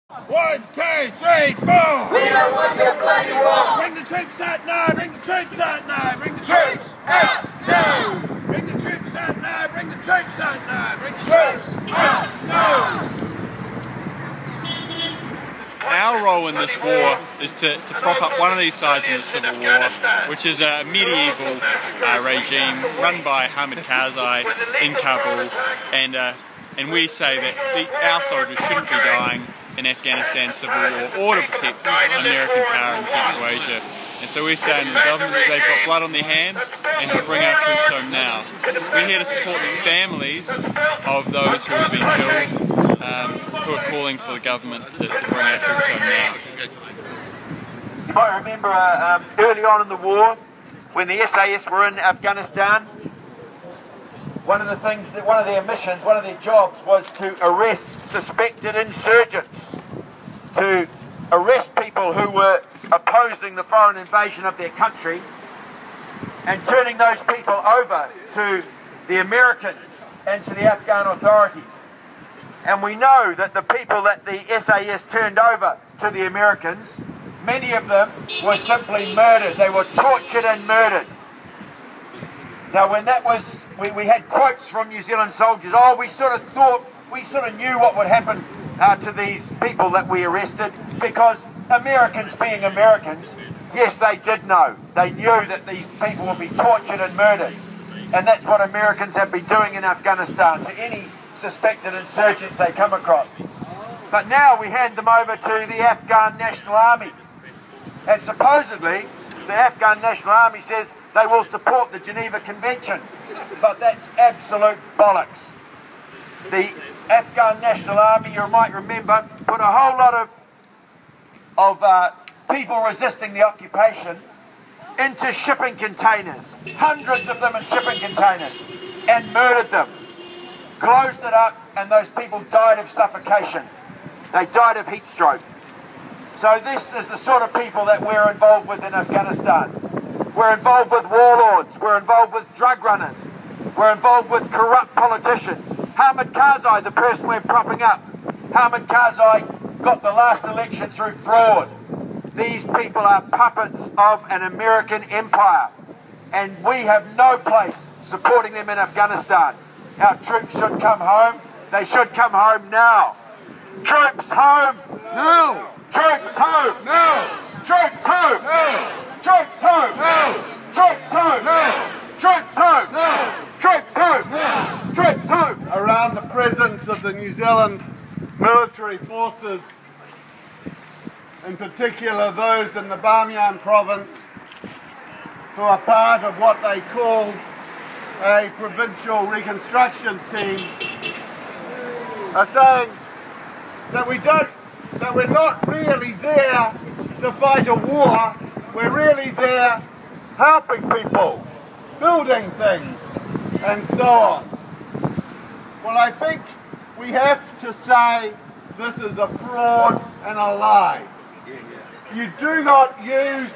1, 2, 3, 4! We don't want your bloody war! Bring the troops out now! Bring the troops out now! Bring the troops out now! Bring the troops out now! Bring the troops out now! Bring the troops out now! Our role in this war is to prop up one of these sides in the civil war, which is a medieval regime run by Hamid Karzai in Kabul, and we say that our soldiers shouldn't be dying in Afghanistan civil war or to protect American power in Central Asia. And so we're saying to the government that they've got blood on their hands and to bring our troops home now. We're here to support the families of those who have been killed, who are calling for the government to bring our troops home now. I remember early on in the war, when the SAS were in Afghanistan, one of their missions, one of their jobs was to arrest suspected insurgents, to arrest people who were opposing the foreign invasion of their country and turning those people over to the Americans and to the Afghan authorities. And we know that the people that the SAS turned over to the Americans, many of them were simply murdered. They were tortured and murdered. Now when that was, we had quotes from New Zealand soldiers, we sort of knew what would happen to these people that we arrested, because Americans being Americans, yes, they did know. They knew that these people would be tortured and murdered. And that's what Americans have been doing in Afghanistan to any suspected insurgents they come across. But now we hand them over to the Afghan National Army. And supposedly, the Afghan National Army says they will support the Geneva Convention. But that's absolute bollocks. The Afghan National Army, you might remember, put a whole lot of people resisting the occupation into shipping containers, hundreds of them in shipping containers, and murdered them, closed it up, and those people died of suffocation. They died of heat stroke. So this is the sort of people that we're involved with in Afghanistan. We're involved with warlords, we're involved with drug runners, we're involved with corrupt politicians. Hamid Karzai, the person we're propping up, Hamid Karzai got the last election through fraud. These people are puppets of an American empire, and we have no place supporting them in Afghanistan. Our troops should come home. They should come home now. Troops home! No! Troops home! No! Troops home! No! Troops home! No! Troops home! No! Troops home! No! Troops home! No! Troops home! Around the presence of the New Zealand military forces, in particular those in the Bamyan province, who are part of what they call a provincial reconstruction team, are saying that we're not really there to fight a war. We're really there helping people, building things, and so on. Well, I think we have to say this is a fraud and a lie. You do not use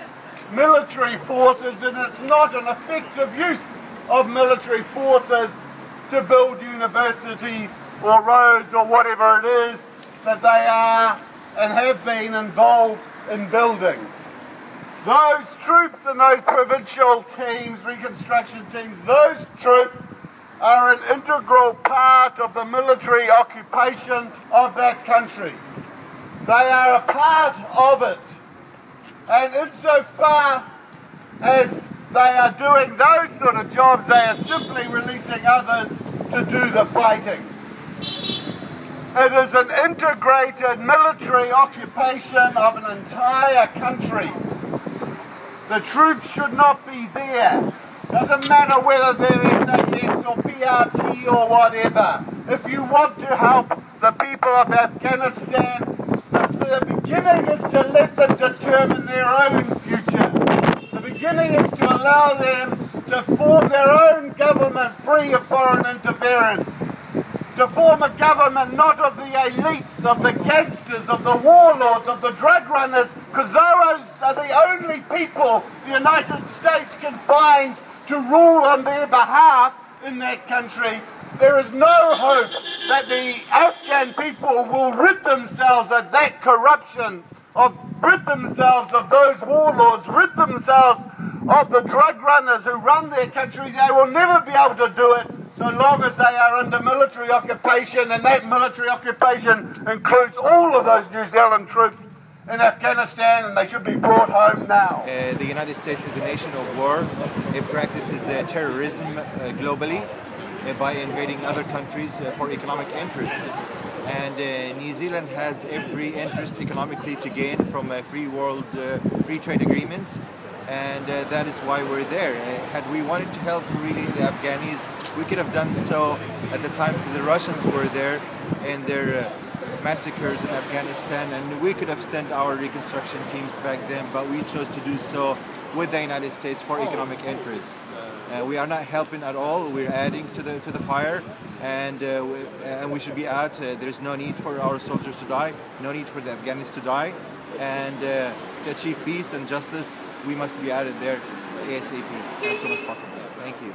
military forces, and it's not an effective use of military forces to build universities or roads or whatever it is that they are and have been involved in building. Those troops and those provincial teams, reconstruction teams, those troops are an integral part of the military occupation of that country. They are a part of it. And insofar as they are doing those sort of jobs, they are simply releasing others to do the fighting. It is an integrated military occupation of an entire country. The troops should not be there. Doesn't matter whether they're SAS or PRT or whatever. If you want to help the people of Afghanistan, the beginning is to let them determine their own future. The beginning is to allow them to form their own government free of foreign interference. To form a government not of the elites, of the gangsters, of the warlords, of the drug runners, because those are the only people the United States can find to rule on their behalf, in that country, there is no hope that the Afghan people will rid themselves of that corruption, rid themselves of those warlords, rid themselves of the drug runners who run their countries. They will never be able to do it so long as they are under military occupation, and that military occupation includes all of those New Zealand troops in Afghanistan, and they should be brought home now. The United States is a nation of war. It practices terrorism globally by invading other countries for economic interests. And New Zealand has every interest economically to gain from free trade agreements, and that is why we're there. Had we wanted to help really the Afghanis, we could have done so at the times that the Russians were there and their massacres in Afghanistan, and we could have sent our reconstruction teams back then, but we chose to do so with the United States for economic interests. We are not helping at all. We're adding to the fire, and we should be out. There's no need for our soldiers to die, no need for the Afghanis to die, and to achieve peace and justice, we must be out of there ASAP as soon as possible. Thank you.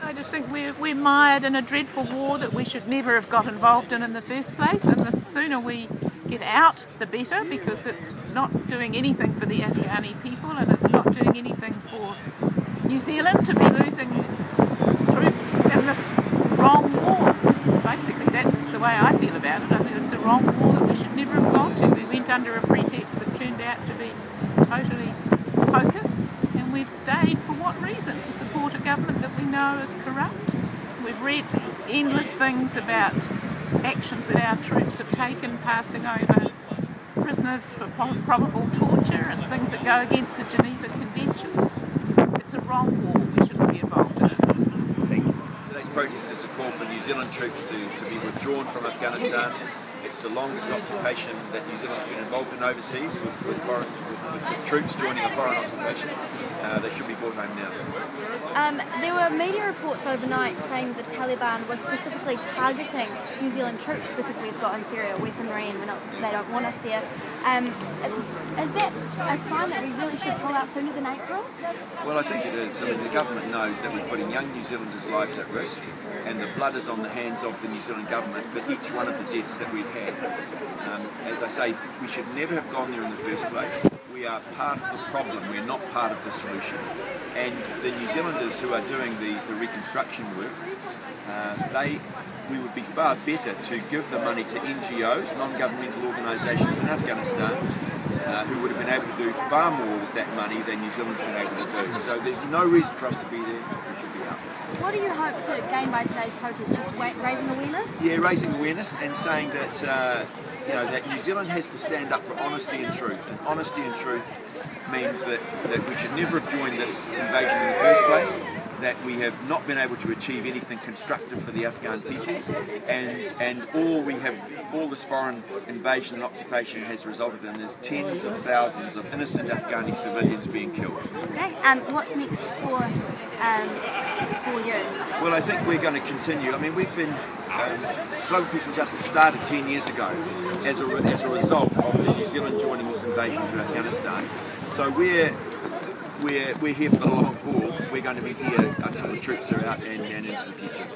I just think we're mired in a dreadful war that we should never have got involved in the first place, and the sooner we get out the better, because it's not doing anything for the Afghani people, and it's not doing anything for New Zealand to be losing troops in this wrong war. Basically, that's the way I feel about it. I think it's a wrong war that we should never have gone to. We went under a pretext that turned out to be totally hocus, and we've stayed for what reason? To support a government that we know is corrupt. We've read endless things about actions that our troops have taken, passing over prisoners for probable torture and things that go against the Geneva Conventions. It's a wrong war. We shouldn't be involved in it. Thank you. Today's protest is a call for New Zealand troops to be withdrawn from Afghanistan. It's the longest occupation that New Zealand's been involved in overseas, with troops joining a foreign occupation. They should be brought home now. There were media reports overnight saying the Taliban was specifically targeting New Zealand troops because we've got inferior weaponry and they don't want us there. Is that a sign that we really should pull out sooner than April? Well, I think it is. I mean, the government knows that we're putting young New Zealanders' lives at risk, and the blood is on the hands of the New Zealand government for each one of the deaths that we've had. As I say, we should never have gone there in the first place. We are part of the problem, we're not part of the solution. And the New Zealanders who are doing the reconstruction work, we would be far better to give the money to NGOs, non-governmental organisations in Afghanistan, who would have been able to do far more with that money than New Zealand's been able to do. So there's no reason for us to be there, we should be out. What do you hope to gain by today's protest? Just raising awareness? Yeah, raising awareness and saying that that New Zealand has to stand up for honesty and truth. And honesty and truth means that we should never have joined this invasion in the first place, that we have not been able to achieve anything constructive for the Afghan people, and all this foreign invasion and occupation has resulted in is tens of thousands of innocent Afghani civilians being killed. Okay, what's next for you? Well, I think we're going to continue. I mean, we've been Global Peace and Justice started 10 years ago as a result of New Zealand joining this invasion to Afghanistan. So we're here for the long haul. We're going to be here until the troops are out and into the future.